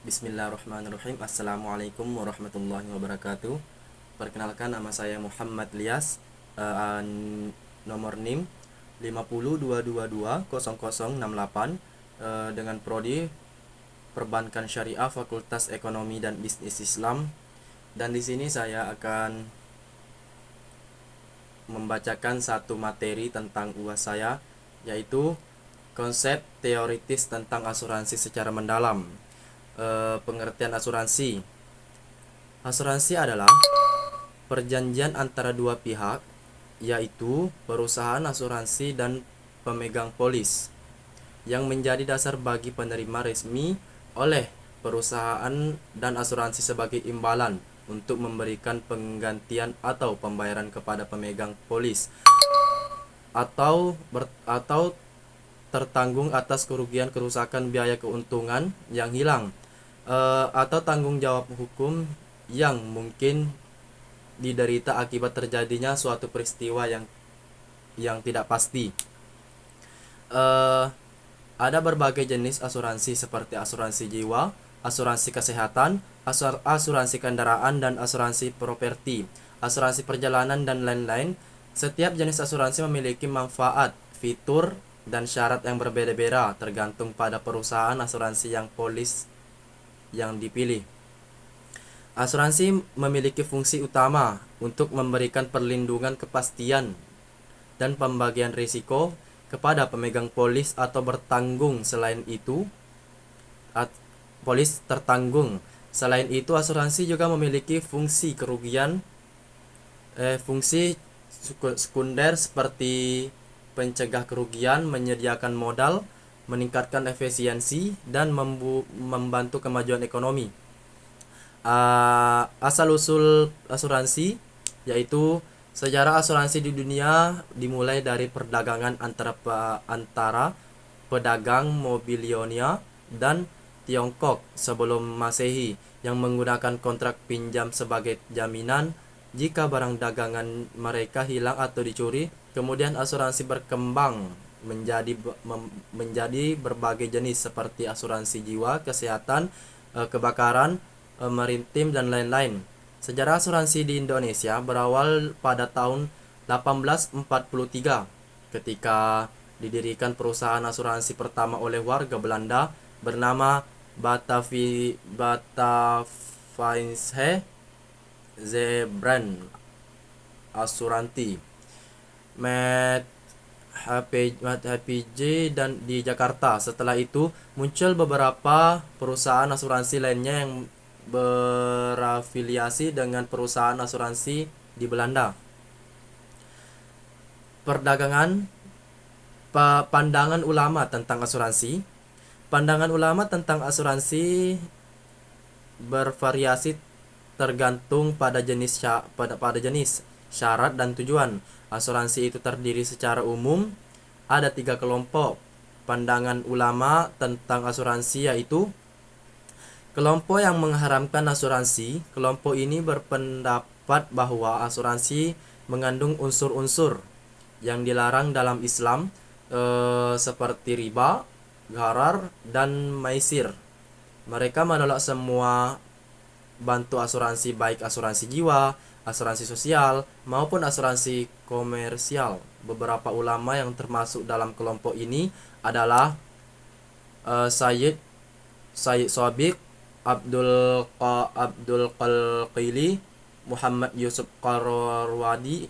Bismillahirrahmanirrahim. Assalamualaikum warahmatullahi wabarakatuh. Perkenalkan, nama saya Muhammad Lias, nomor NIM 502220068, dengan prodi Perbankan Syariah Fakultas Ekonomi dan Bisnis Islam. Dan di sini saya akan membacakan satu materi tentang UAS saya, yaitu konsep teoritis tentang asuransi secara mendalam. Pengertian asuransi. Asuransi adalah perjanjian antara dua pihak, yaitu perusahaan asuransi dan pemegang polis, yang menjadi dasar bagi penerima resmi oleh perusahaan dan asuransi sebagai imbalan untuk memberikan penggantian atau pembayaran kepada pemegang polis atau tertanggung atas kerugian, kerusakan, biaya keuntungan yang hilang, atau tanggung jawab hukum yang mungkin diderita akibat terjadinya suatu peristiwa yang tidak pasti. Ada berbagai jenis asuransi seperti asuransi jiwa, asuransi kesehatan, asuransi kendaraan, dan asuransi properti, asuransi perjalanan, dan lain-lain. Setiap jenis asuransi memiliki manfaat, fitur, dan syarat yang berbeda-beda tergantung pada perusahaan asuransi yang polis yang dipilih. Asuransi memiliki fungsi utama untuk memberikan perlindungan, kepastian, dan pembagian risiko kepada pemegang polis atau bertanggung. Polis tertanggung. Selain itu, asuransi juga memiliki fungsi fungsi sekunder seperti pencegah kerugian, menyediakan modal, meningkatkan efisiensi, dan membantu kemajuan ekonomi. Asal-usul asuransi, yaitu sejarah asuransi di dunia dimulai dari perdagangan antara pedagang Babilonia dan Tiongkok sebelum Masehi, yang menggunakan kontrak pinjam sebagai jaminan jika barang dagangan mereka hilang atau dicuri. Kemudian asuransi berkembang menjadi berbagai jenis seperti asuransi jiwa, kesehatan, kebakaran, maritim, dan lain-lain. Sejarah asuransi di Indonesia berawal pada tahun 1843 ketika didirikan perusahaan asuransi pertama oleh warga Belanda bernama Bataviasche Zeebrand Asuranti Met HPJ dan di Jakarta. Setelah itu muncul beberapa perusahaan asuransi lainnya yang berafiliasi dengan perusahaan asuransi di Belanda. Pandangan ulama tentang asuransi. Pandangan ulama tentang asuransi bervariasi tergantung pada jenis syarat dan tujuan. Asuransi itu terdiri secara umum ada 3 kelompok pandangan ulama tentang asuransi, yaitu kelompok yang mengharamkan asuransi. Kelompok ini berpendapat bahwa asuransi mengandung unsur-unsur yang dilarang dalam Islam, seperti riba, gharar, dan maisir. Mereka menolak semua bantu asuransi, baik asuransi jiwa, asuransi sosial, maupun asuransi komersial. Beberapa ulama yang termasuk dalam kelompok ini adalah Sayyid Shabiq, Abdul Qalqili, Muhammad Yusuf Qardawi,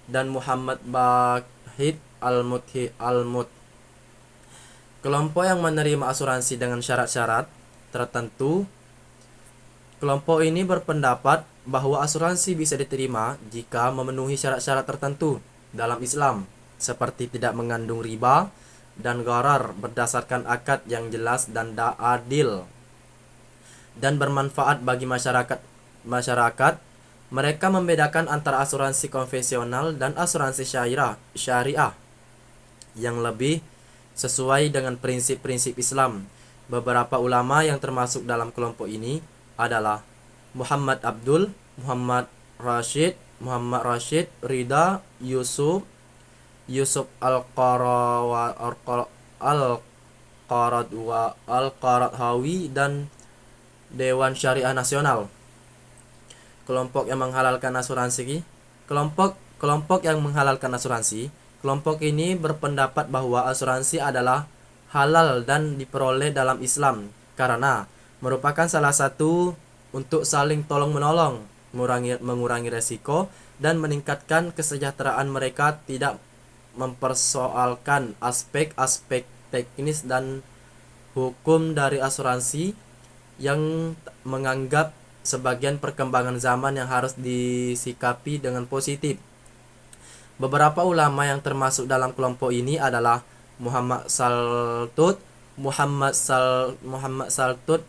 dan Muhammad Bahid Al-Mut. Kelompok yang menerima asuransi dengan syarat-syarat tertentu. Kelompok ini berpendapat bahwa asuransi bisa diterima jika memenuhi syarat-syarat tertentu dalam Islam, seperti tidak mengandung riba dan gharar, berdasarkan akad yang jelas dan adil, dan bermanfaat bagi masyarakat. Mereka membedakan antara asuransi konvensional dan asuransi syariah yang lebih sesuai dengan prinsip-prinsip Islam. Beberapa ulama yang termasuk dalam kelompok ini adalah Muhammad Abdul, Muhammad Rashid Ridha, Yusuf Al-Qaradhawi, dan Dewan Syariah Nasional. Kelompok yang menghalalkan asuransi. Kelompok yang menghalalkan asuransi. Kelompok ini berpendapat bahwa asuransi adalah halal dan diperoleh dalam Islam karena merupakan salah satu untuk saling tolong-menolong, mengurangi resiko dan meningkatkan kesejahteraan mereka, tidak mempersoalkan aspek-aspek teknis dan hukum dari asuransi yang menganggap sebagian perkembangan zaman yang harus disikapi dengan positif. Beberapa ulama yang termasuk dalam kelompok ini adalah Muhammad Saltut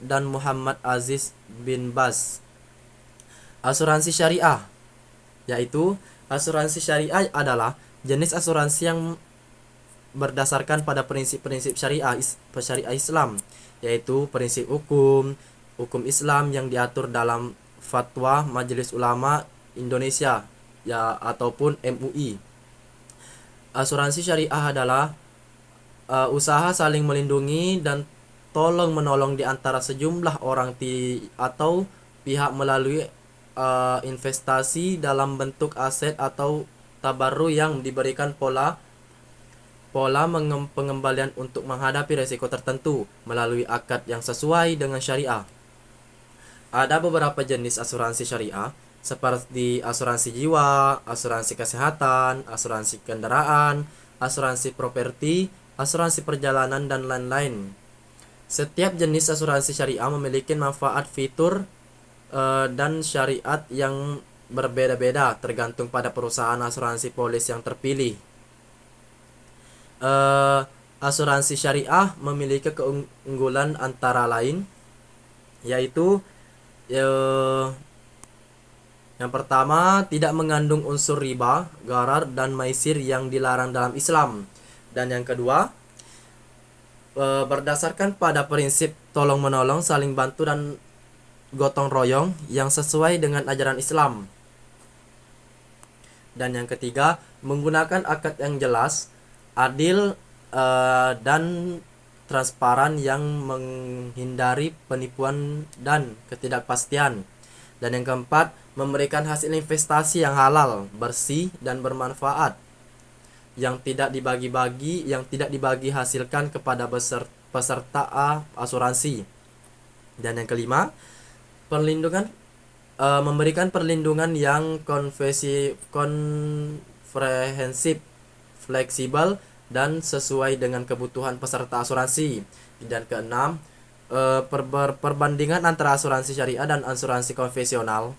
dan Muhammad Aziz bin Baz. Asuransi syariah, yaitu asuransi syariah adalah jenis asuransi yang berdasarkan pada prinsip-prinsip syariah Islam, yaitu prinsip hukum Islam yang diatur dalam Fatwa Majelis Ulama Indonesia ataupun MUI. Asuransi syariah adalah usaha saling melindungi dan tolong menolong di antara sejumlah orang atau pihak melalui investasi dalam bentuk aset atau tabarru yang diberikan pola pengembalian untuk menghadapi risiko tertentu melalui akad yang sesuai dengan syariah. Ada beberapa jenis asuransi syariah seperti asuransi jiwa, asuransi kesehatan, asuransi kendaraan, asuransi properti, asuransi perjalanan, dan lain-lain. Setiap jenis asuransi syariah memiliki manfaat, fitur, dan syariat yang berbeda-beda tergantung pada perusahaan asuransi polis yang terpilih. Asuransi syariah memiliki keunggulan antara lain, yaitu yang pertama, tidak mengandung unsur riba, gharar, dan maisir yang dilarang dalam Islam. Dan yang kedua, berdasarkan pada prinsip tolong-menolong, saling bantu, dan gotong royong yang sesuai dengan ajaran Islam. Dan yang ketiga, menggunakan akad yang jelas, adil, dan transparan yang menghindari penipuan dan ketidakpastian. Dan yang keempat, memberikan hasil investasi yang halal, bersih, dan bermanfaat, yang tidak dibagi hasilkan kepada peserta asuransi. Dan yang kelima, memberikan perlindungan yang komprehensif, fleksibel, dan sesuai dengan kebutuhan peserta asuransi. Dan keenam, perbandingan antara asuransi syariah dan asuransi konvensional.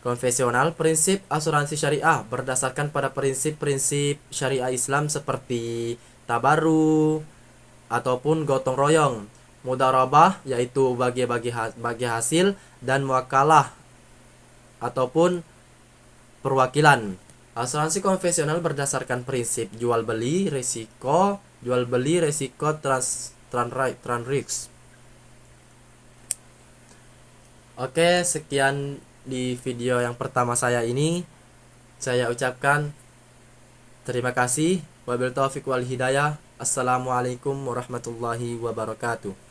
Prinsip asuransi syariah berdasarkan pada prinsip-prinsip syariah Islam seperti tabaru ataupun gotong royong, mudharabah yaitu bagi hasil, dan muakalah ataupun perwakilan. Asuransi konvensional berdasarkan prinsip jual beli risiko risk. Oke, sekian di video yang pertama saya ini. Saya ucapkan terima kasih. Wabillahi taufiq wal hidayah. Assalamualaikum warahmatullahi wabarakatuh.